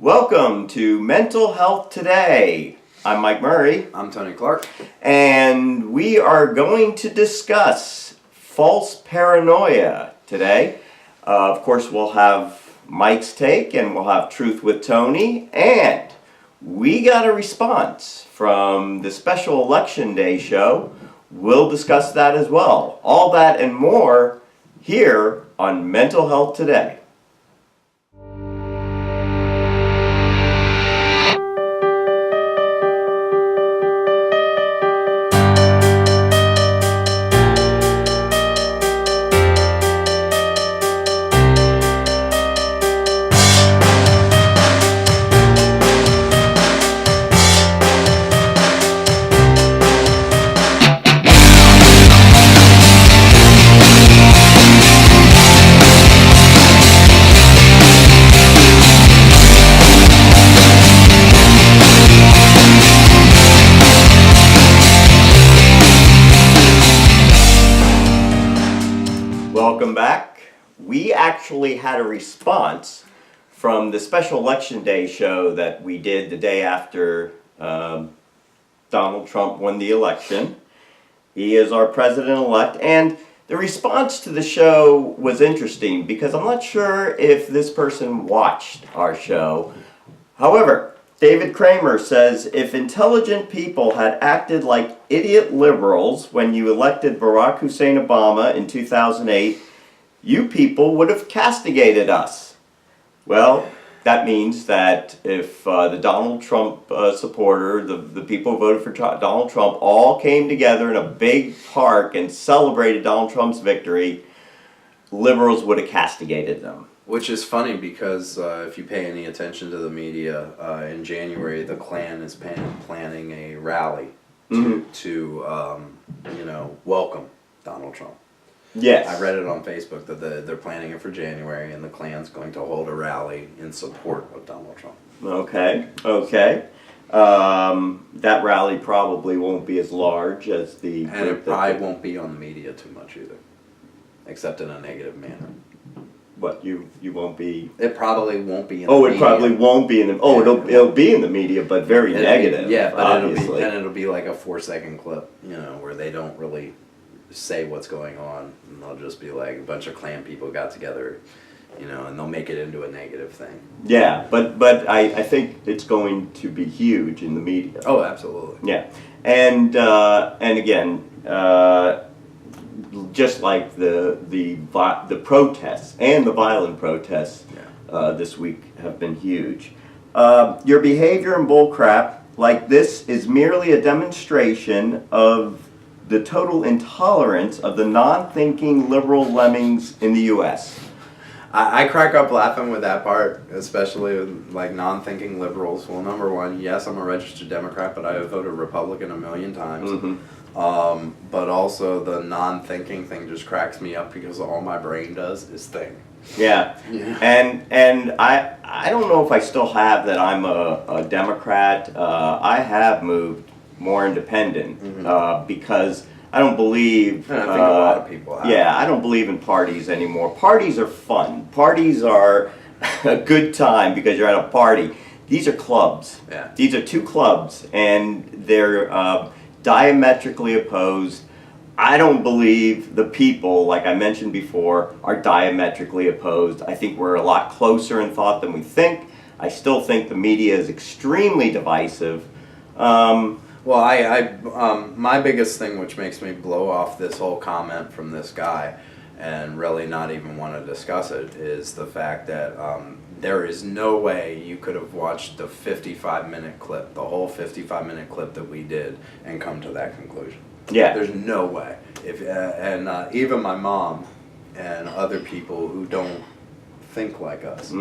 Welcome to Mental Health Today. I'm Mike Murray. I'm Tony Clark. And we are going to discuss false paranoia today. Of course, we'll have Mike's take and we'll have Truth with Tony. And we got a response from the special Election Day show. We'll discuss that as well. All that and more here on Mental Health Today. Welcome back. We actually had a response from the special Election Day show that we did the day after Donald Trump won the election. He is our president-elect, and the response to the show was interesting because I'm not sure if this person watched our show. However, David Kramer says, if intelligent people had acted like idiot liberals when you elected Barack Hussein Obama in 2008, you people would have castigated us. Well, that means that if the Donald Trump supporter, the people who voted for Donald Trump, all came together in a big park and celebrated Donald Trump's victory, liberals would have castigated them. Which is funny because if you pay any attention to the media, in January the Klan is planning a rally to welcome Donald Trump. Yes. I read it on Facebook that they're planning it for January, and the Klan's going to hold a rally in support of Donald Trump. Okay. That rally probably won't be as large as the... And it probably won't be on the media too much either, except in a negative manner. What, you won't be... It probably won't be in the media. It probably won't be in the... it'll be in the media, but very negative, yeah, but obviously. it'll be like a 4-second clip, where they don't really say what's going on, and they'll just be like a bunch of Klan people got together, and they'll make it into a negative thing. Yeah, but I think it's going to be huge in the media. Oh, absolutely. Yeah, and again, just like the protests and the violent protests this week have been huge. Your behavior and bullcrap like this is merely a demonstration of the total intolerance of the non-thinking liberal lemmings in the U.S. I crack up laughing with that part, especially with like non-thinking liberals. Well, number one, yes, I'm a registered Democrat, but I have voted Republican a million times. Mm-hmm. But also the non-thinking thing just cracks me up because all my brain does is think. Yeah. And I don't know if I still have that I'm a Democrat. I have moved more independent because I don't believe... And I think a lot of people have. Yeah, I don't believe in parties anymore. Parties are fun. Parties are a good time because you're at a party. These are clubs. Yeah. These are two clubs, and they're diametrically opposed. I don't believe the people, like I mentioned before, are diametrically opposed. I think we're a lot closer in thought than we think. I still think the media is extremely divisive. Well, my biggest thing which makes me blow off this whole comment from this guy and really not even want to discuss it is the fact that there is no way you could have watched the 55-minute clip, the whole 55-minute clip that we did, and come to that conclusion. Yeah. There's no way. Even my mom and other people who don't think like us,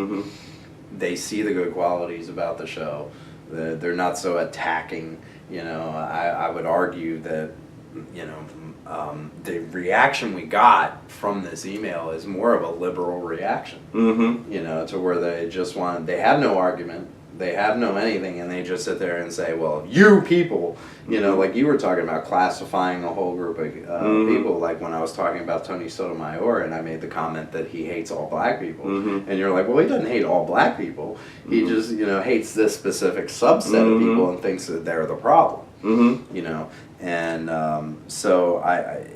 they see the good qualities about the show. They're not so attacking. I would argue that, the reaction we got from this email is more of a liberal reaction. Mm-hmm. You know, to where they have no argument, they have no anything, and they just sit there and say, well, you people, you know, like you were talking about classifying a whole group of people, like when I was talking about Tony Sotomayor and I made the comment that he hates all black people, and you're like, well, he doesn't hate all black people, he just, you know, hates this specific subset of people and thinks that they're the problem, you know, and so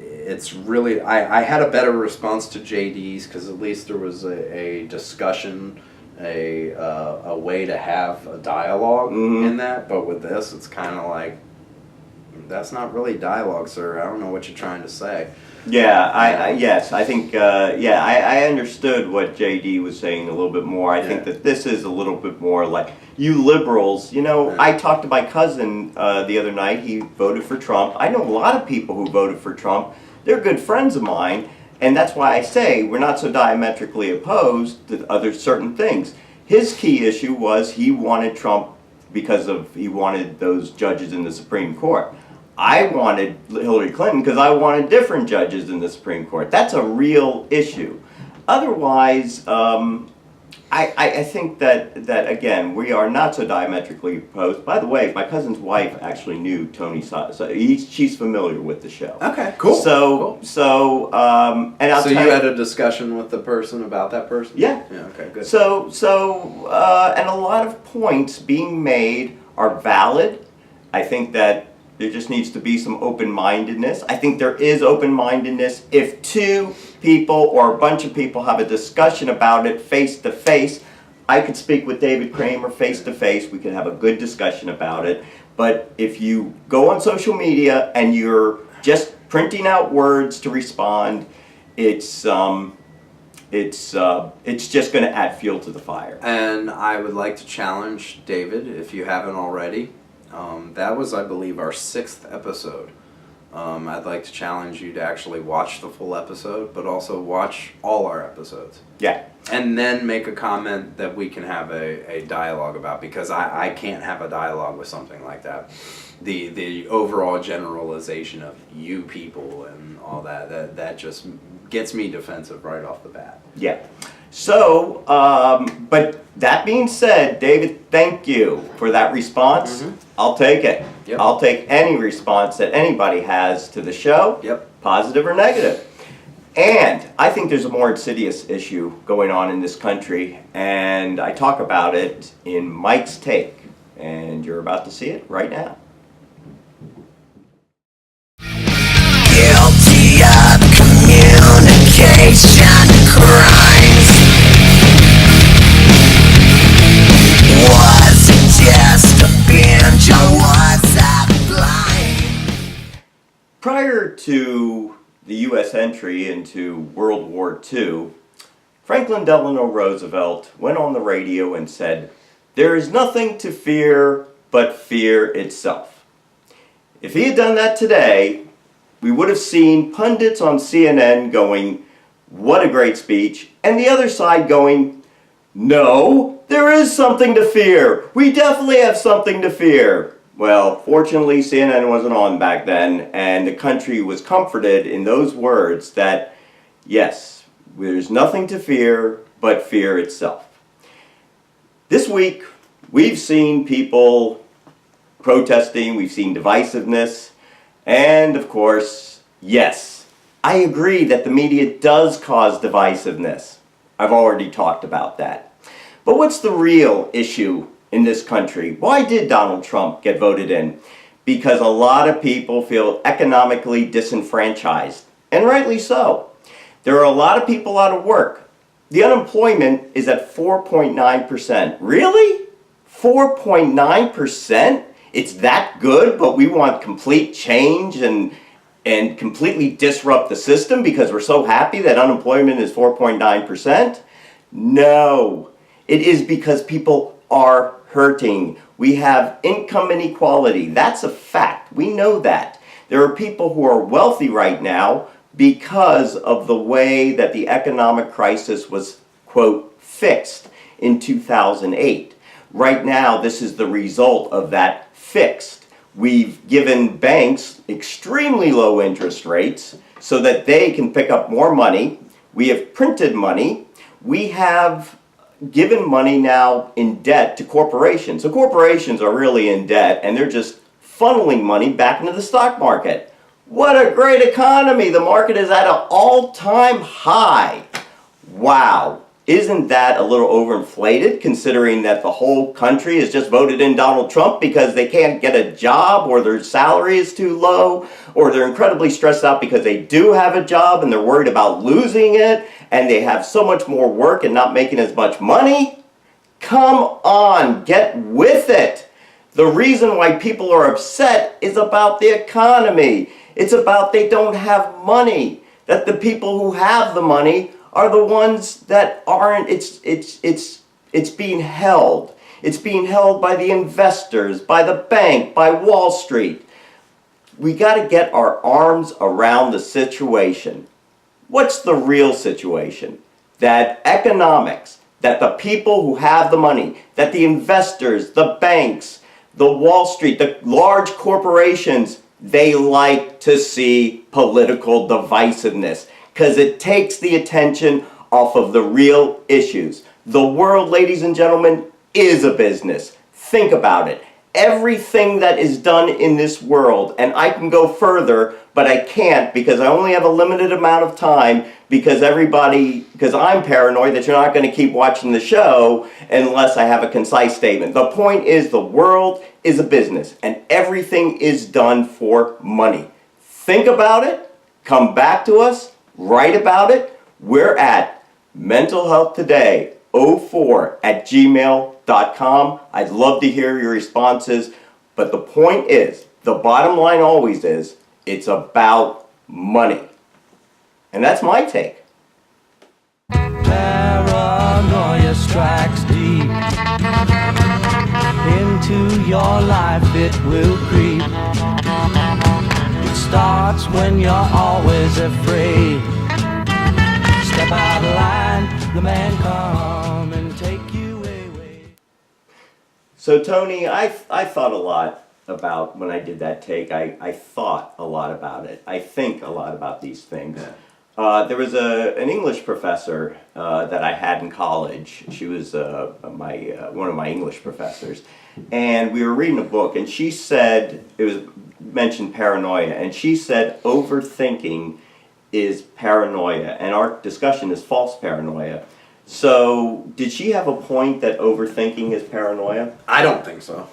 it's really, I had a better response to JD's because at least there was a discussion, a way to have a dialogue in that, but with this it's kind of like, that's not really dialogue, sir. I don't know what you're trying to say. Yeah, yes, I think, I understood what JD was saying a little bit more. I think that this is a little bit more like, you liberals, you know, I talked to my cousin the other night, he voted for Trump. I know a lot of people who voted for Trump. They're good friends of mine, and that's why I say we're not so diametrically opposed to other certain things. His key issue was he wanted Trump because he wanted those judges in the Supreme Court. I wanted Hillary Clinton because I wanted different judges in the Supreme Court. That's a real issue. Otherwise, I think that again, we are not so diametrically opposed. By the way, my cousin's wife actually knew Tony, so she's familiar with the show. Okay, cool. And I'll so tell you had a discussion with the person about that person? Yeah. Yeah. Okay. Good. And a lot of points being made are valid. I think that there just needs to be some open-mindedness. I think there is open-mindedness if two people or a bunch of people have a discussion about it face-to-face. I could speak with David Kramer face-to-face. We could have a good discussion about it. But if you go on social media and you're just printing out words to respond, it's just going to add fuel to the fire. And I would like to challenge David, if you haven't already. That was, I believe, our 6th episode. I'd like to challenge you to actually watch the full episode, but also watch all our episodes. Yeah. And then make a comment that we can have a dialogue about, because I can't have a dialogue with something like that. The overall generalization of you people and all that just gets me defensive right off the bat. Yeah. So, but that being said, David, thank you for that response. I'll take it. Yep. I'll take any response that anybody has to the show, positive or negative. And I think there's a more insidious issue going on in this country, and I talk about it in Mike's Take, and you're about to see it right now. Guilty of communication crimes. Was it just a binge or was that blind? Prior to the U.S. entry into World War II, Franklin Delano Roosevelt went on the radio and said, "There is nothing to fear but fear itself." If he had done that today, we would have seen pundits on CNN going, "What a great speech," and the other side going, "No, there is something to fear. We definitely have something to fear." Well, fortunately, CNN wasn't on back then, and the country was comforted in those words that, yes, there's nothing to fear but fear itself. This week, we've seen people protesting, we've seen divisiveness, and of course, yes, I agree that the media does cause divisiveness. I've already talked about that. But what's the real issue in this country? Why did Donald Trump get voted in? Because a lot of people feel economically disenfranchised, and rightly so. There are a lot of people out of work. The unemployment is at 4.9%. Really? 4.9%? It's that good, but we want complete change and completely disrupt the system because we're so happy that unemployment is 4.9%? No. It is because people are hurting. We have income inequality. That's a fact. We know that. There are people who are wealthy right now because of the way that the economic crisis was, quote, fixed in 2008. Right now, this is the result of that fixed. We've given banks extremely low interest rates so that they can pick up more money. We have printed money. We have given money now in debt to corporations. So corporations are really in debt, and they're just funneling money back into the stock market. What a great economy! The market is at an all-time high. Wow. Isn't that a little overinflated, considering that the whole country has just voted in Donald Trump because they can't get a job, or their salary is too low, or they're incredibly stressed out because they do have a job and they're worried about losing it, and they have so much more work and not making as much money? Come on, get with it. The reason why people are upset is about the economy. It's about they don't have money. That the people who have the money are the ones that aren't. It's being held. It's being held by the investors, by the bank, by Wall Street. We got to get our arms around the situation. What's the real situation? That economics, that the people who have the money, that the investors, the banks, the Wall Street, the large corporations, they like to see political divisiveness because it takes the attention off of the real issues. The world, ladies and gentlemen, is a business. Think about it. Everything that is done in this world, and I can go further, but I can't because I only have a limited amount of time because I'm paranoid that you're not going to keep watching the show unless I have a concise statement. The point is the world is a business and everything is done for money. Think about it, come back to us, write about it. We're at mentalhealthtoday04@gmail.com. I'd love to hear your responses, but the point is, the bottom line always is, it's about money. And that's my take. Paranoia strikes deep into your life, it will creep. It starts when you're always afraid. Step out of line, the man come and take you away. So Tony, I thought a lot about when I did that take. I thought a lot about it. I think a lot about these things. Yeah. There was an English professor that I had in college. She was one of my English professors. And we were reading a book, and she said, it was mentioned paranoia, and she said overthinking is paranoia, and our discussion is false paranoia. So, did she have a point that overthinking is paranoia? I don't think so.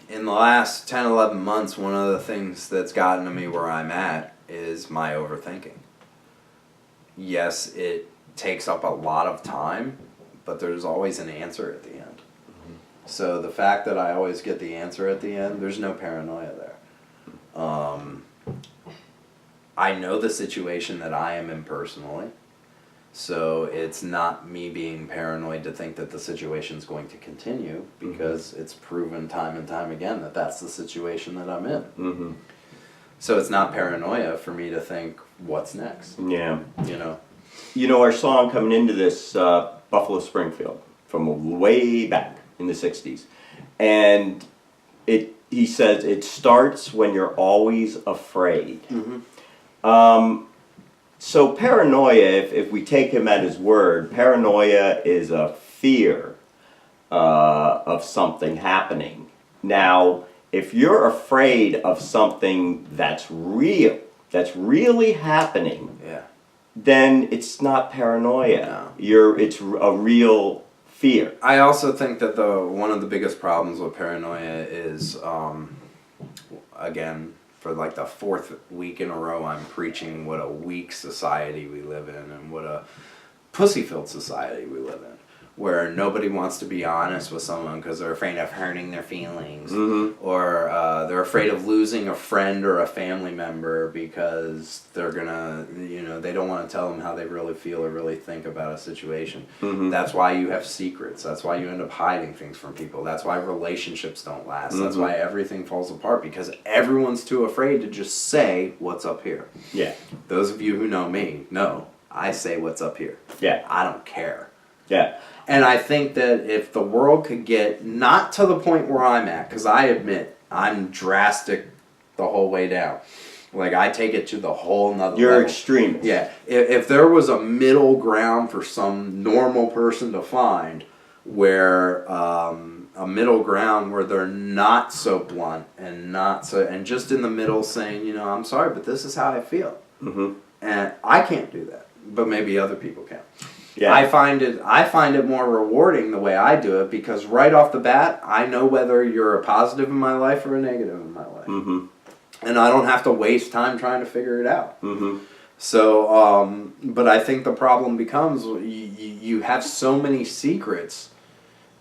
In the last 10, 11 months, one of the things that's gotten to me where I'm at is my overthinking. Yes, it takes up a lot of time, but there's always an answer at the end. Mm-hmm. So the fact that I always get the answer at the end, there's no paranoia there. I know the situation that I am in personally, so it's not me being paranoid to think that the situation's going to continue, because it's proven time and time again that that's the situation that I'm in. Mm-hmm. So it's not paranoia for me to think, what's next? Yeah. You know, our song coming into this, Buffalo Springfield, from way back in the 60s. And he says, it starts when you're always afraid. Mm-hmm. So paranoia, if we take him at his word, paranoia is a fear of something happening. Now, if you're afraid of something that's real, that's really happening, then it's not paranoia. No. It's a real fear. I also think that one of the biggest problems with paranoia is, again, for like the 4th week in a row, I'm preaching what a weak society we live in and what a pussy-filled society we live in, where nobody wants to be honest with someone because they're afraid of hurting their feelings, or they're afraid of losing a friend or a family member because they're gonna, they don't want to tell them how they really feel or really think about a situation. That's why you have secrets. That's why you end up hiding things from people. That's why relationships don't last. That's why everything falls apart, because everyone's too afraid to just say what's up here. Yeah. Those of you who know me know I say what's up here. Yeah. I don't care. Yeah. And I think that if the world could get, not to the point where I'm at, because I admit I'm drastic the whole way down. Like, I take it to the whole nother You're level. extremist. Yeah. If there was a middle ground for some normal person to find, where a middle ground where they're not so blunt and not so, and just in the middle saying, you know, I'm sorry, but this is how I feel. Mm-hmm. And I can't do that, but maybe other people can. Yeah. I find it more rewarding the way I do it, because right off the bat, I know whether you're a positive in my life or a negative in my life. Mm-hmm. And I don't have to waste time trying to figure it out. Mm-hmm. So, but I think the problem becomes you have so many secrets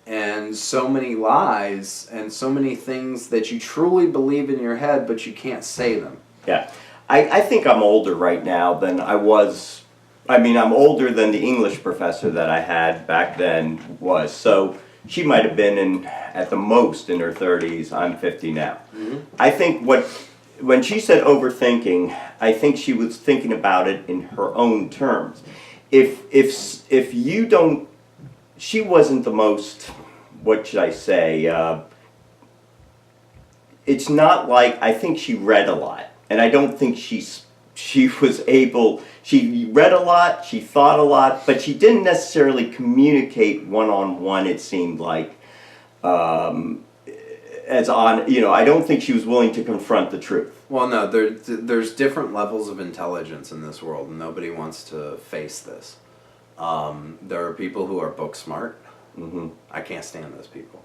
and so many lies and so many things that you truly believe in your head, but you can't say them. Yeah. I think I'm older right now than I was. I mean, I'm older than the English professor that I had back then was. So she might have been at the most in her 30s. I'm 50 now. Mm-hmm. I think when she said overthinking, I think she was thinking about it in her own terms. If you don't, she wasn't the most, what should I say, it's not like, I think she read a lot. And I don't think she was able, she read a lot, she thought a lot, but she didn't necessarily communicate one-on-one, it seemed like. As on, you know, I don't think she was willing to confront the truth. Well, no, there's different levels of intelligence in this world, and nobody wants to face this. There are people who are book smart. Mm-hmm. I can't stand those people.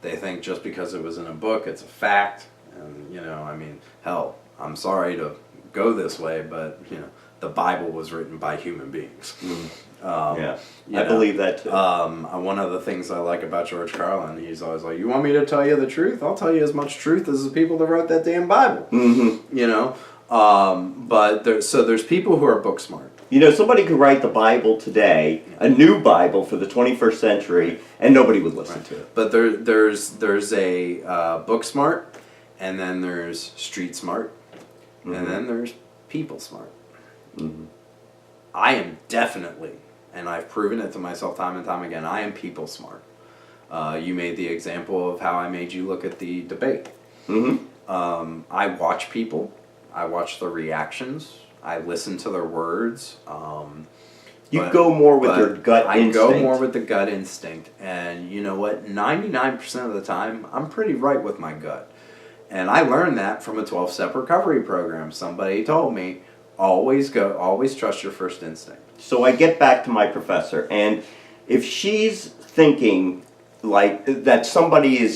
They think just because it was in a book, it's a fact. And, you know, I mean, hell, I'm sorry to go this way, but, you know, the Bible was written by human beings. Yeah, I believe that too. One of the things I like about George Carlin, he's always like, you want me to tell you the truth? I'll tell you as much truth as the people that wrote that damn Bible. Mm-hmm. You know? But there's people who are book smart. You know, somebody could write the Bible today, a new Bible for the 21st century, and nobody would listen to it. But there's a book smart, and then there's street smart, and then there's people smart. Mm-hmm. I am definitely, and I've proven it to myself time and time again, I am people smart. You made the example of how I made you look at the debate. Mm-hmm. I watch people. I watch their reactions. I listen to their words. You go more with your gut instinct. I go more with the gut instinct. And you know what? 99% of the time, I'm pretty right with my gut. And I learned that from a 12-step recovery program. Somebody told me, always trust your first instinct. So I get back to my professor, and if she's thinking like that somebody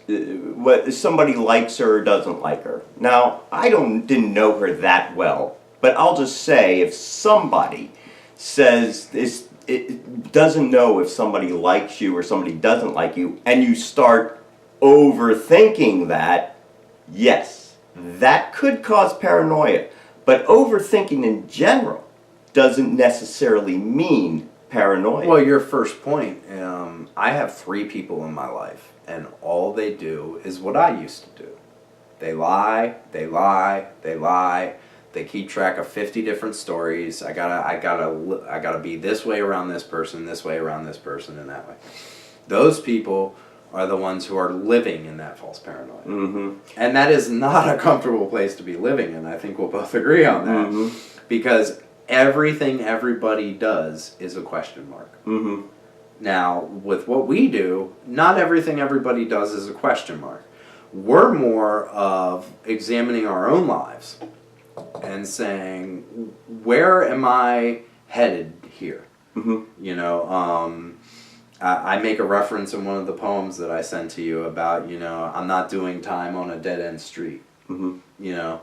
what somebody likes her or doesn't like her. Now, I didn't know her that well, but I'll just say if somebody says it doesn't know if somebody likes you or somebody doesn't like you, and you start overthinking that, yes, that could cause paranoia. But overthinking in general doesn't necessarily mean paranoia. Well, your first point, I have 3 people in my life, and all they do is what I used to do. They lie, they lie, they lie. They keep track of 50 different stories. I gotta be this way around this person, and that way. Those people are the ones who are living in that false paranoia. Mm-hmm. And that is not a comfortable place to be living in. I think we'll both agree on that. Mm-hmm. Because everything everybody does is a question mark. Mm-hmm. Now, with what we do, not everything everybody does is a question mark. We're more of examining our own lives and saying, where am I headed here? Mm-hmm. You know, I make a reference in one of the poems that I sent to you about, you know, I'm not doing time on a dead-end street. Mm-hmm. You know,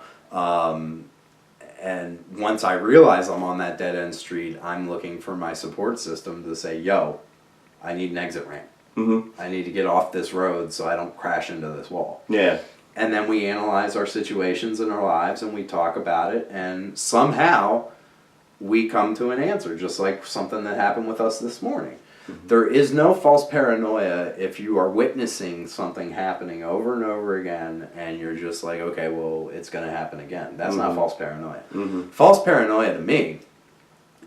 and once I realize I'm on that dead-end street, I'm looking for my support system to say, yo, I need an exit ramp. Mm-hmm. I need to get off this road so I don't crash into this wall. Yeah. And then we analyze our situations in our lives and we talk about it, and somehow we come to an answer, just like something that happened with us this morning. Mm-hmm. There is no false paranoia if you are witnessing something happening over and over again and you're just like, okay, well, it's going to happen again. That's not false paranoia. Mm-hmm. False paranoia to me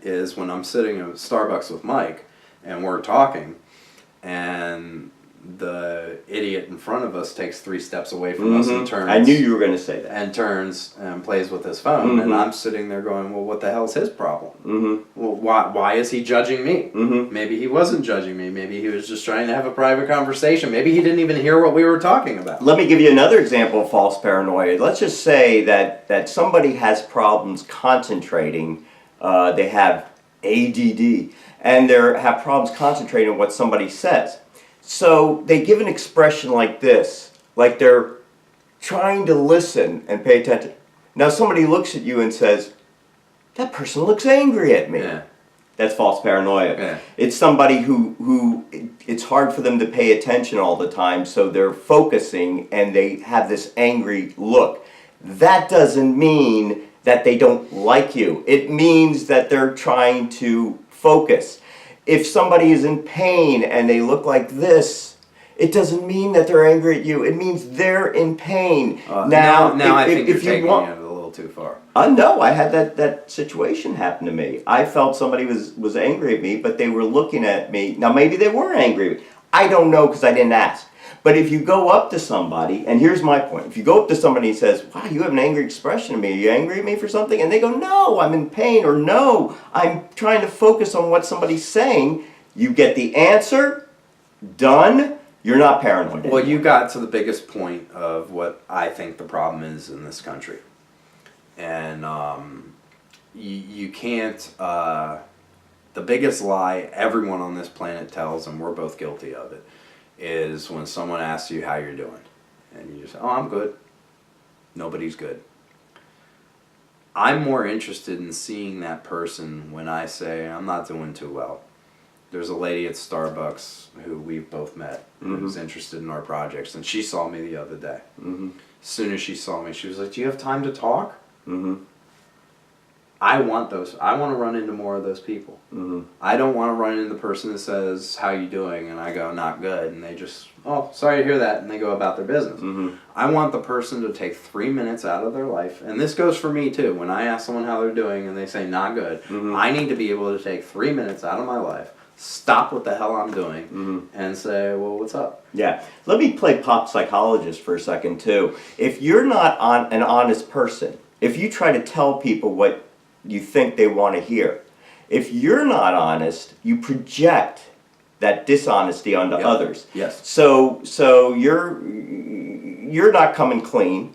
is when I'm sitting at Starbucks with Mike and we're talking and the idiot in front of us takes 3 steps away from us and turns. I knew you were going to say that. And turns and plays with his phone, and I'm sitting there going, well, what the hell's his problem? Well, why is he judging me? Maybe he wasn't judging me. Maybe he was just trying to have a private conversation. Maybe he didn't even hear what we were talking about. Let me give you another example of false paranoia. Let's just say that somebody has problems concentrating. They have ADD, and they have problems concentrating on what somebody says. So they give an expression like this, like they're trying to listen and pay attention. Now somebody looks at you and says, that person looks angry at me. Yeah. That's false paranoia. Yeah. It's somebody who it's hard for them to pay attention all the time, so they're focusing and they have this angry look. That doesn't mean that they don't like you. It means that they're trying to focus. If somebody is in pain and they look like this, it doesn't mean that they're angry at you. It means they're in pain. Now I think you're taking it a little too far. No, I had that situation happen to me. I felt somebody was angry at me, but they were looking at me. Now maybe they were angry at me. I don't know because I didn't ask. But if you go up to somebody, and here's my point, if you go up to somebody and says, wow, you have an angry expression at me, are you angry at me for something? And they go, no, I'm in pain, or no, I'm trying to focus on what somebody's saying, you get the answer, done, you're not paranoid anymore. Well, you got to the biggest point of what I think the problem is in this country. And you can't, the biggest lie everyone on this planet tells, and we're both guilty of it, is when someone asks you how you're doing. And you just say, oh, I'm good. Nobody's good. I'm more interested in seeing that person when I say, I'm not doing too well. There's a lady at Starbucks who we've both met who's interested in our projects, and she saw me the other day. As soon as she saw me, she was like, do you have time to talk? I want those. I want to run into more of those people. I don't want to run into the person that says, how you doing? And I go, not good. And they just, oh, sorry to hear that. And they go about their business. I want the person to take 3 minutes out of their life. And this goes for me too. When I ask someone how they're doing and they say, not good, I need to be able to take 3 minutes out of my life, stop what the hell I'm doing, and say, well, what's up? Yeah. Let me play pop psychologist for a second too. If you're not an honest person, if you try to tell people what you think they want to hear, if you're not honest, you project that dishonesty onto others. Yes. So you're not coming clean.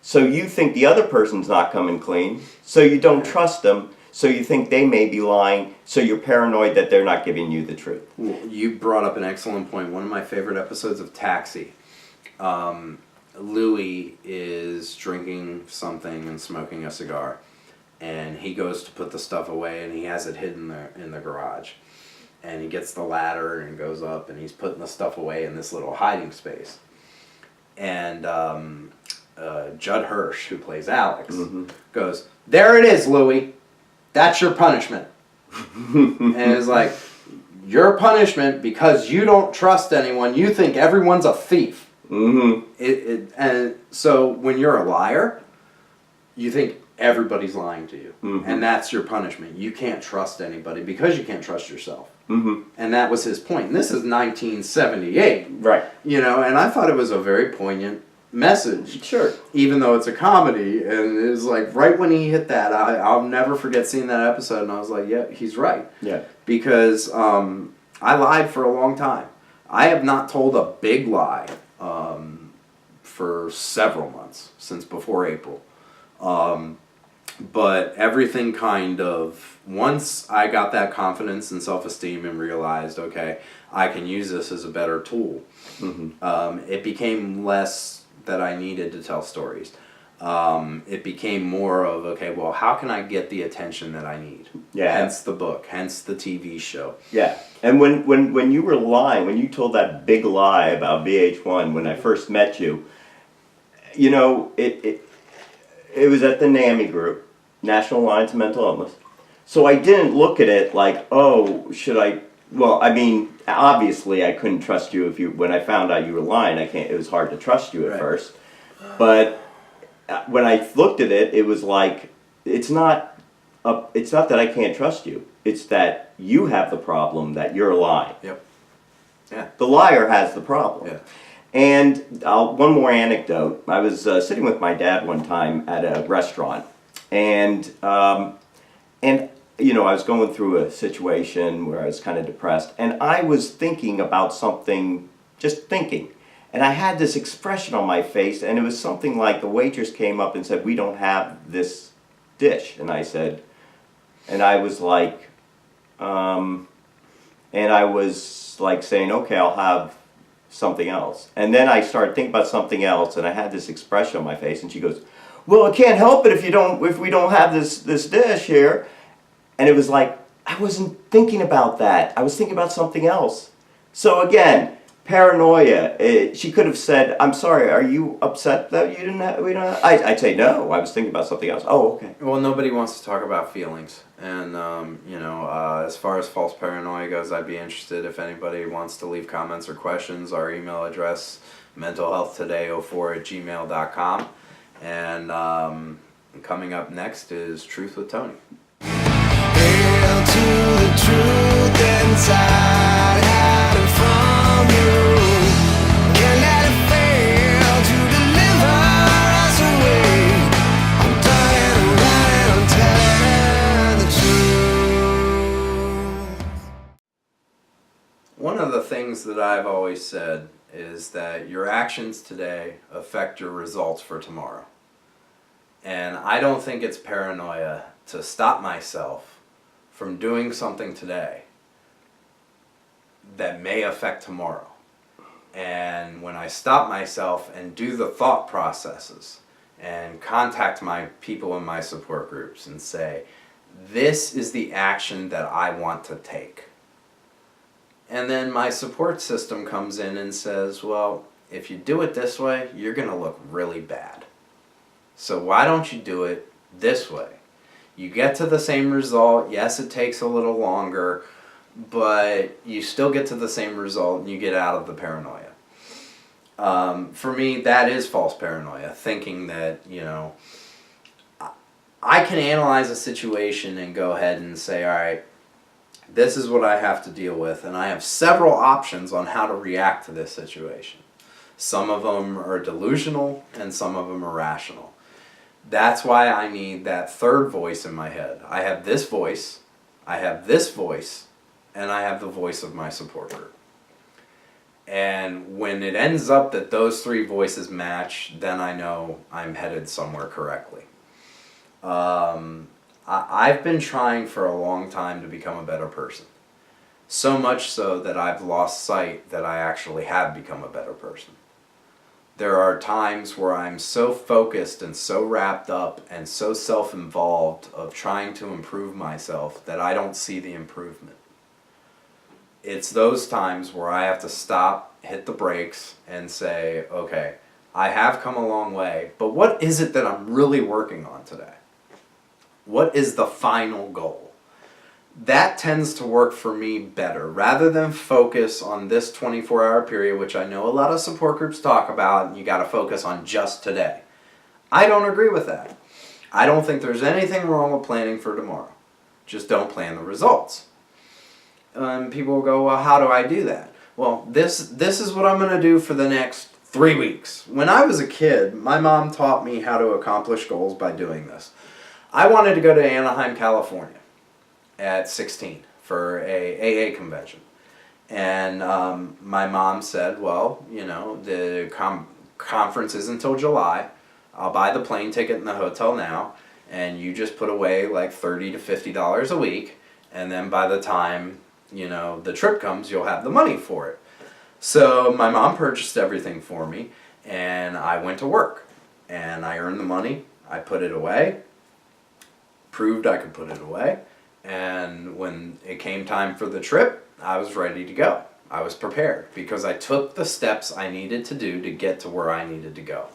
So you think the other person's not coming clean. So you don't trust them. So you think they may be lying. So you're paranoid that they're not giving you the truth. You brought up an excellent point. One of my favorite episodes of Taxi. Louie is drinking something and smoking a cigar. And he goes to put the stuff away, and he has it hidden in the garage. And he gets the ladder and goes up, and he's putting the stuff away in this little hiding space. And Judd Hirsch, who plays Alex, goes, there it is, Louie. That's your punishment. And it's like, your punishment because you don't trust anyone. You think everyone's a thief. And so when you're a liar, you think everybody's lying to you. And that's your punishment. You can't trust anybody because you can't trust yourself. And that was his point. And this is 1978. Right. You know, and I thought it was a very poignant message. Sure. Even though it's a comedy. And it was like, right when he hit that, I'll never forget seeing that episode. And I was like, yeah, he's right. Yeah. Because I lied for a long time. I have not told a big lie for several months, since before April. But everything kind of, once I got that confidence and self-esteem and realized, okay, I can use this as a better tool, it became less that I needed to tell stories. It became more of, okay, well, how can I get the attention that I need? Yeah. Hence the book, hence the TV show. Yeah. And when you were lying, when you told that big lie about VH1 when I first met you, you know, it was at the NAMI group, National Alliance of Mental Illness. So I didn't look at it like, oh, should I? Well, I mean, obviously I couldn't trust you when I found out you were lying. It was hard to trust you at first. But when I looked at it, it was like, it's not that I can't trust you. It's that you have the problem that you're lying. Yep. Yeah. The liar has the problem. Yeah. And one more anecdote. I was sitting with my dad one time at a restaurant, and you know, I was going through a situation where I was kind of depressed, and I was thinking about something, just thinking. And I had this expression on my face, and it was something like the waitress came up and said, "We don't have this dish." And I said, and I was like, saying, "Okay, I'll have something else." And then I started thinking about something else, and I had this expression on my face, and she goes, "Well, I can't help it if we don't have this dish here." And it was like, I wasn't thinking about that. I was thinking about something else. So again, paranoia. She could have said, "I'm sorry, are you upset that we don't have?" I'd say, "No, I was thinking about something else." "Oh, okay." Well, nobody wants to talk about feelings. And, as far as false paranoia goes, I'd be interested if anybody wants to leave comments or questions. Our email address, mentalhealthtoday04@gmail.com. And coming up next is Truth with Tony. Hail to the truth inside, hiding from you. Can't let it fail to deliver us away. I'm dying and lying, I'm telling the truth. One of the things that I've always said is that your actions today affect your results for tomorrow. And I don't think it's paranoia to stop myself from doing something today that may affect tomorrow. And when I stop myself and do the thought processes and contact my people in my support groups and say, this is the action that I want to take. And then my support system comes in and says, well, if you do it this way, you're going to look really bad. So why don't you do it this way? You get to the same result. Yes, it takes a little longer, but you still get to the same result and you get out of the paranoia. For me, that is false paranoia, thinking that, I can analyze a situation and go ahead and say, all right, this is what I have to deal with, and I have several options on how to react to this situation. Some of them are delusional and some of them are rational. That's why I need that third voice in my head. I have this voice, I have this voice, and I have the voice of my support group. And when it ends up that those three voices match, then I know I'm headed somewhere correctly. I've been trying for a long time to become a better person. So much so that I've lost sight that I actually have become a better person. There are times where I'm so focused and so wrapped up and so self-involved of trying to improve myself that I don't see the improvement. It's those times where I have to stop, hit the brakes, and say, okay, I have come a long way, but what is it that I'm really working on today? What is the final goal? That tends to work for me better. Rather than focus on this 24-hour period, which I know a lot of support groups talk about, and you got to focus on just today. I don't agree with that. I don't think there's anything wrong with planning for tomorrow. Just don't plan the results. People will go, well, how do I do that? Well, this is what I'm going to do for the next 3 weeks. When I was a kid, my mom taught me how to accomplish goals by doing this. I wanted to go to Anaheim, California at 16 for a AA convention. And my mom said, well, the conference is until July. I'll buy the plane ticket and the hotel now, and you just put away like $30 to $50 a week, and then by the time, the trip comes, you'll have the money for it. So my mom purchased everything for me, and I went to work. And I earned the money, I put it away, proved I could put it away, and when it came time for the trip, I was ready to go. I was prepared because I took the steps I needed to do to get to where I needed to go.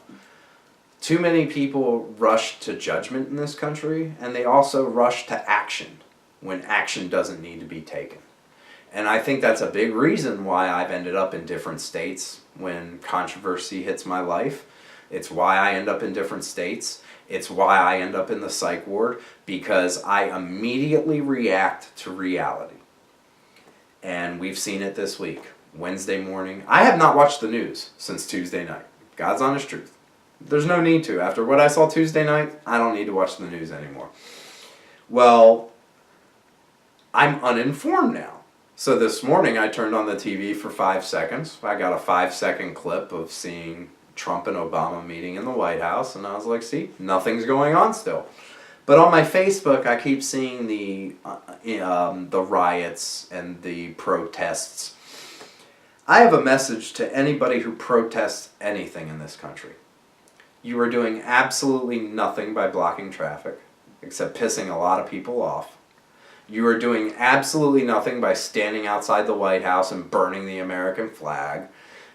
Too many people rush to judgment in this country, and they also rush to action when action doesn't need to be taken. And I think that's a big reason why I've ended up in different states when controversy hits my life. It's why I end up in different states. It's why I end up in the psych ward, because I immediately react to reality. And we've seen it this week. Wednesday morning. I have not watched the news since Tuesday night. God's honest truth. There's no need to. After what I saw Tuesday night, I don't need to watch the news anymore. Well, I'm uninformed now. So this morning I turned on the TV for 5 seconds. I got a 5-second clip of seeing Trump and Obama meeting in the White House, and I was like, see, nothing's going on still. But on my Facebook, I keep seeing the riots and the protests. I have a message to anybody who protests anything in this country. You are doing absolutely nothing by blocking traffic, except pissing a lot of people off. You are doing absolutely nothing by standing outside the White House and burning the American flag.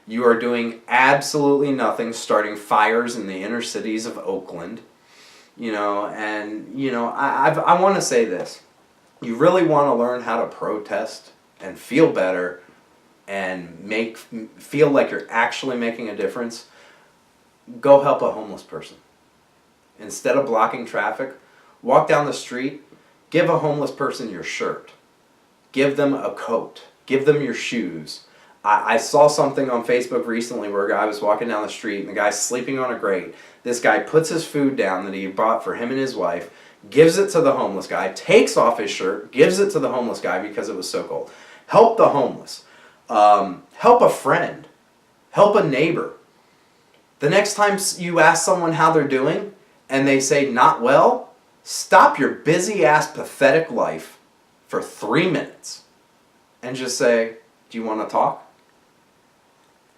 You are doing absolutely nothing starting fires in the inner cities of Oakland. I want to say this. You really want to learn how to protest and feel better and feel like you're actually making a difference, go help a homeless person. Instead of blocking traffic, walk down the street. Give a homeless person your shirt. Give them a coat. Give them your shoes. I saw something on Facebook recently where a guy was walking down the street and the guy's sleeping on a grate. This guy puts his food down that he bought for him and his wife, gives it to the homeless guy, takes off his shirt, gives it to the homeless guy because it was so cold. Help the homeless. Help a friend. Help a neighbor. The next time you ask someone how they're doing and they say not well, stop your busy-ass, pathetic life for 3 minutes and just say, do you want to talk?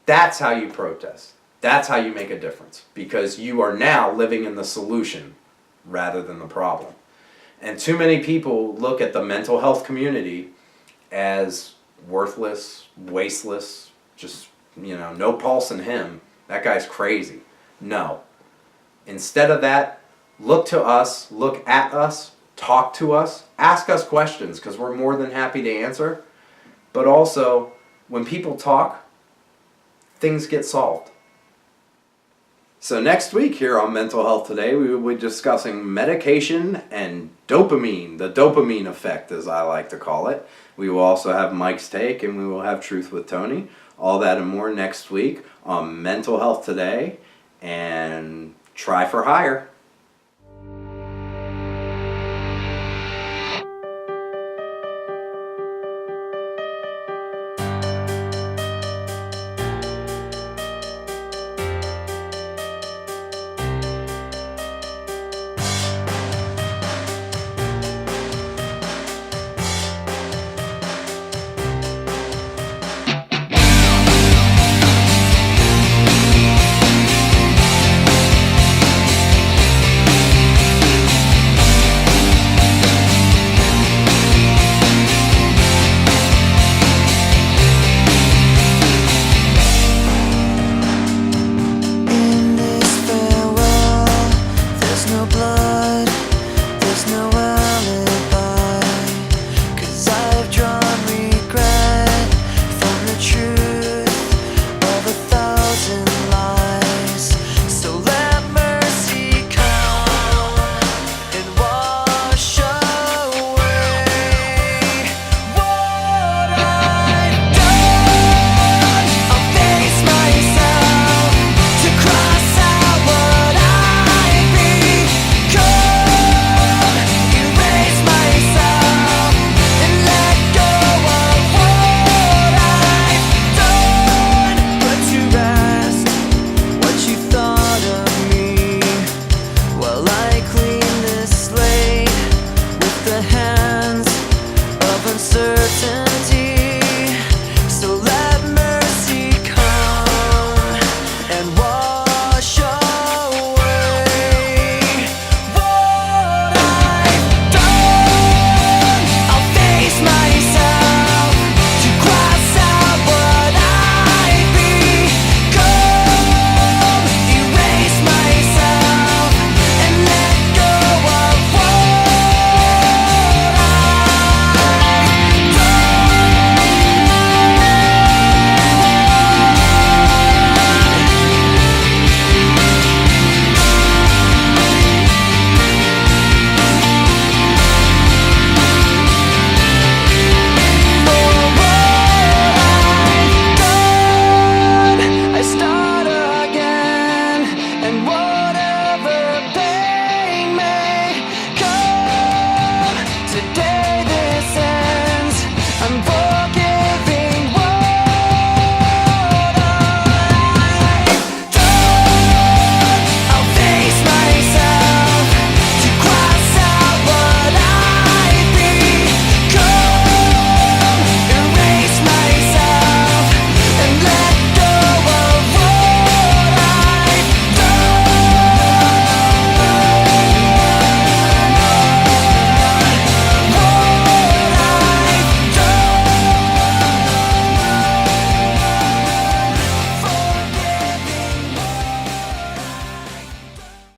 That's how you protest. That's how you make a difference, because you are now living in the solution rather than the problem. And too many people look at the mental health community as worthless, wasteless, just, no pulse in him. That guy's crazy. No. Instead of that, look to us, look at us, talk to us, ask us questions, because we're more than happy to answer. But also, when people talk, things get solved. So next week here on Mental Health Today, we will be discussing medication and dopamine, the dopamine effect as I like to call it. We will also have Mike's take, and we will have Truth with Tony. All that and more next week on Mental Health Today, and try for higher.